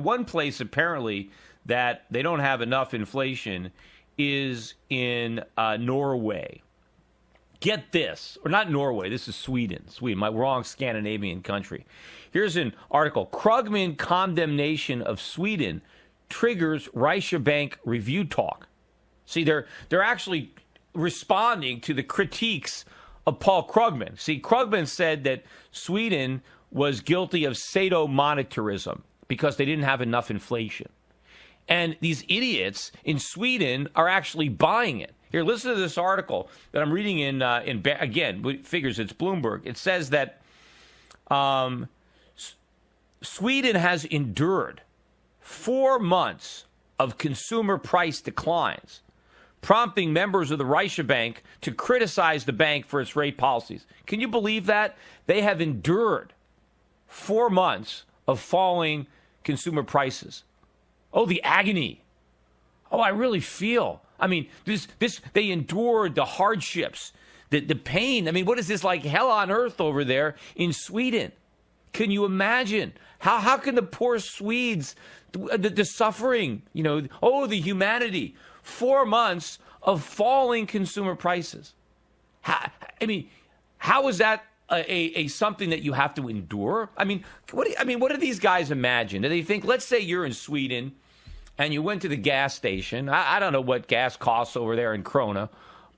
one place apparently that they don't have enough inflation is in Norway. Get this, or not Norway, this is Sweden, my wrong Scandinavian country. Here's an article. Krugman condemnation of Sweden triggers Reiche Bank review talk. See, they're actually responding to the critiques of Paul Krugman. See, Krugman said that Sweden was guilty of sadomonetarism because they didn't have enough inflation. And these idiots in Sweden are actually buying it. Here, listen to this article that I'm reading in again, figures it's Bloomberg. It says that Sweden has endured 4 months of consumer price declines, prompting members of the Reiche Bank to criticize the bank for its rate policies. Can you believe that? They have endured 4 months of falling consumer prices. Oh, the agony. Oh, I really feel. I mean, they endured the hardships, the pain. I mean, what is this, like hell on earth over there in Sweden? Can you imagine? How can the poor Swedes, the suffering, the humanity, 4 months of falling consumer prices? How is that a something that you have to endure? What do these guys imagine? Do they think, let's say you're in Sweden and you went to the gas station. I don't know what gas costs over there in Krona,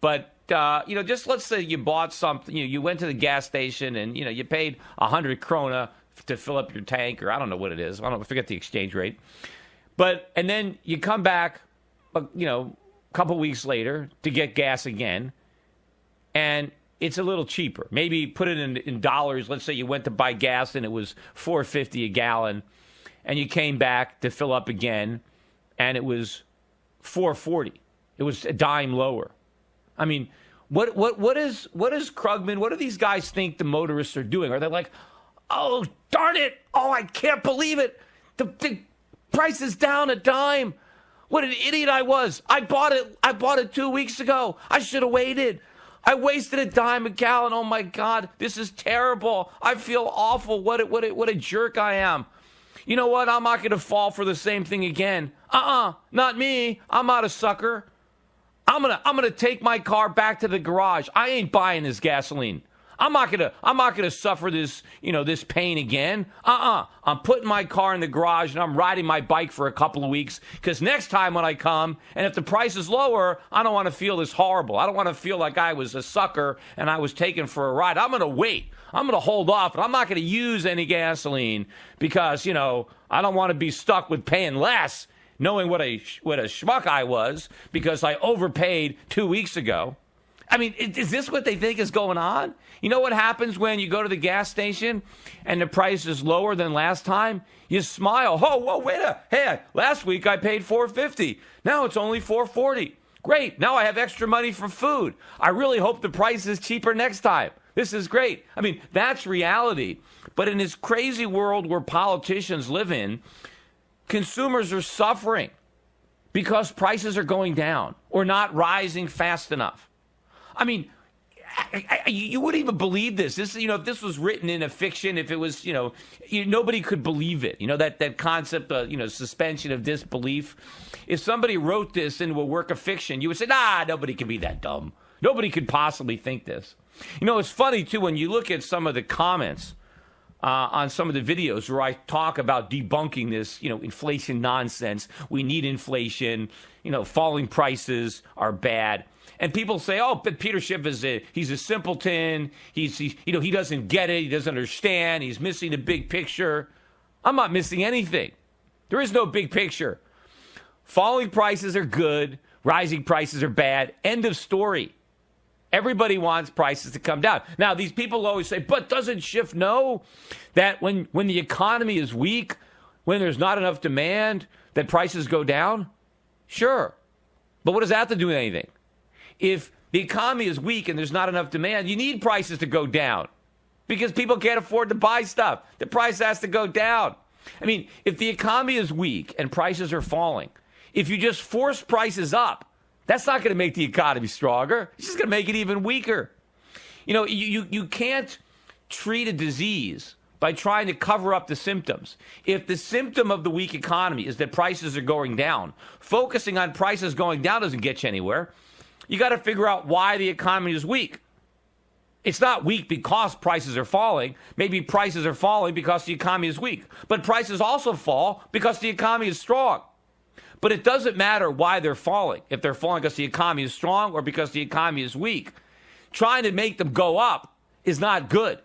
but just let's say you bought something. You went to the gas station and you paid 100 krona to fill up your tank, or I don't know what it is. I forget the exchange rate. And then you come back, a couple weeks later to get gas again, and it's a little cheaper. Maybe put it in dollars. Let's say you went to buy gas and it was $4.50 a gallon, and you came back to fill up again, and it was $4.40. It was a dime lower. I mean, what is Krugman? What do these guys think the motorists are doing? Are they like, oh, darn it! Oh, I can't believe it! The price is down a dime. What an idiot I was! I bought it 2 weeks ago. I should have waited. I wasted a dime a gallon. Oh my God, this is terrible. I feel awful. What a jerk I am. You know what? I'm not going to fall for the same thing again. Not me. I'm not a sucker. I'm gonna take my car back to the garage. I ain't buying this gasoline. I'm not gonna suffer this, this pain again. I'm putting my car in the garage and I'm riding my bike for a couple of weeks, because next time when I come, and if the price is lower, I don't want to feel this horrible. I don't want to feel like I was a sucker and I was taken for a ride. I'm gonna wait. I'm gonna hold off, and I'm not gonna use any gasoline because, I don't want to be stuck with paying less, knowing what a schmuck I was because I overpaid 2 weeks ago. I mean, is this what they think is going on? You know what happens when you go to the gas station and the price is lower than last time? You smile. Oh, whoa, hey, last week I paid $4.50. Now it's only $4.40. Great. Now I have extra money for food. I really hope the price is cheaper next time. This is great. I mean, that's reality. But in this crazy world where politicians live in, consumers are suffering because prices are going down or not rising fast enough. I mean, you wouldn't even believe this. This, if this was written in a fiction, if it was, nobody could believe it. That concept of, suspension of disbelief. If somebody wrote this into a work of fiction, you would say, nah, nobody can be that dumb. Nobody could possibly think this. It's funny, too, when you look at some of the comments on some of the videos where I talk about debunking this, inflation nonsense. We need inflation. Falling prices are bad. And people say, oh, but Peter Schiff he's a simpleton. He doesn't get it. He doesn't understand. He's missing the big picture. I'm not missing anything. There is no big picture. Falling prices are good. Rising prices are bad. End of story. Everybody wants prices to come down. Now, these people always say, but doesn't Schiff know that when the economy is weak, when there's not enough demand, that prices go down? Sure. But what does that have to do with anything? If the economy is weak and there's not enough demand, you need prices to go down because people can't afford to buy stuff. The price has to go down. I mean, if the economy is weak and prices are falling, if you just force prices up, that's not going to make the economy stronger. It's just going to make it even weaker. You can't treat a disease by trying to cover up the symptoms. If the symptom of the weak economy is that prices are going down, focusing on prices going down doesn't get you anywhere. You got to figure out why the economy is weak. It's not weak because prices are falling. Maybe prices are falling because the economy is weak. But prices also fall because the economy is strong. But it doesn't matter why they're falling. If they're falling because the economy is strong or because the economy is weak. Trying to make them go up is not good.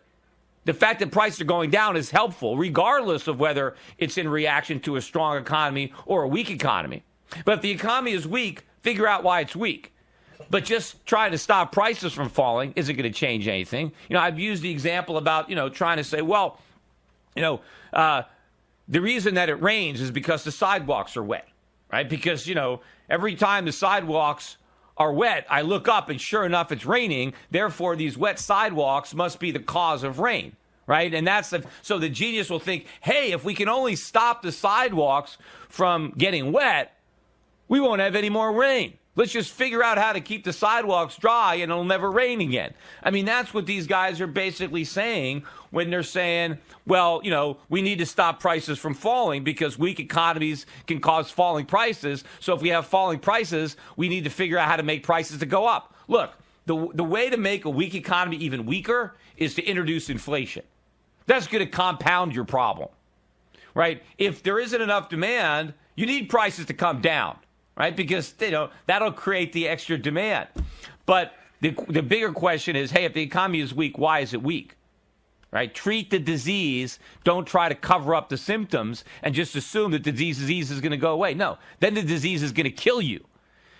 The fact that prices are going down is helpful, regardless of whether it's in reaction to a strong economy or a weak economy. But if the economy is weak, figure out why it's weak. But just trying to stop prices from falling isn't going to change anything. I've used the example about, trying to say, well, the reason that it rains is because the sidewalks are wet, right? Because, every time the sidewalks are wet, I look up and sure enough, it's raining. Therefore, these wet sidewalks must be the cause of rain, right? And so the genius will think, hey, if we can only stop the sidewalks from getting wet, we won't have any more rain. Let's just figure out how to keep the sidewalks dry and it'll never rain again. I mean, that's what these guys are basically saying when they're saying, well, we need to stop prices from falling because weak economies can cause falling prices. So if we have falling prices, we need to figure out how to make prices to go up. Look, the way to make a weak economy even weaker is to introduce inflation. That's going to compound your problem, right? If there isn't enough demand, you need prices to come down. Right? Because, that'll create the extra demand. But the bigger question is, hey, if the economy is weak, why is it weak? Right? Treat the disease. Don't try to cover up the symptoms and just assume that the disease is going to go away. No, then the disease is going to kill you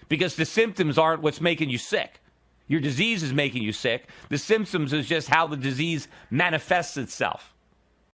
because the symptoms aren't what's making you sick. Your disease is making you sick. The symptoms is just how the disease manifests itself.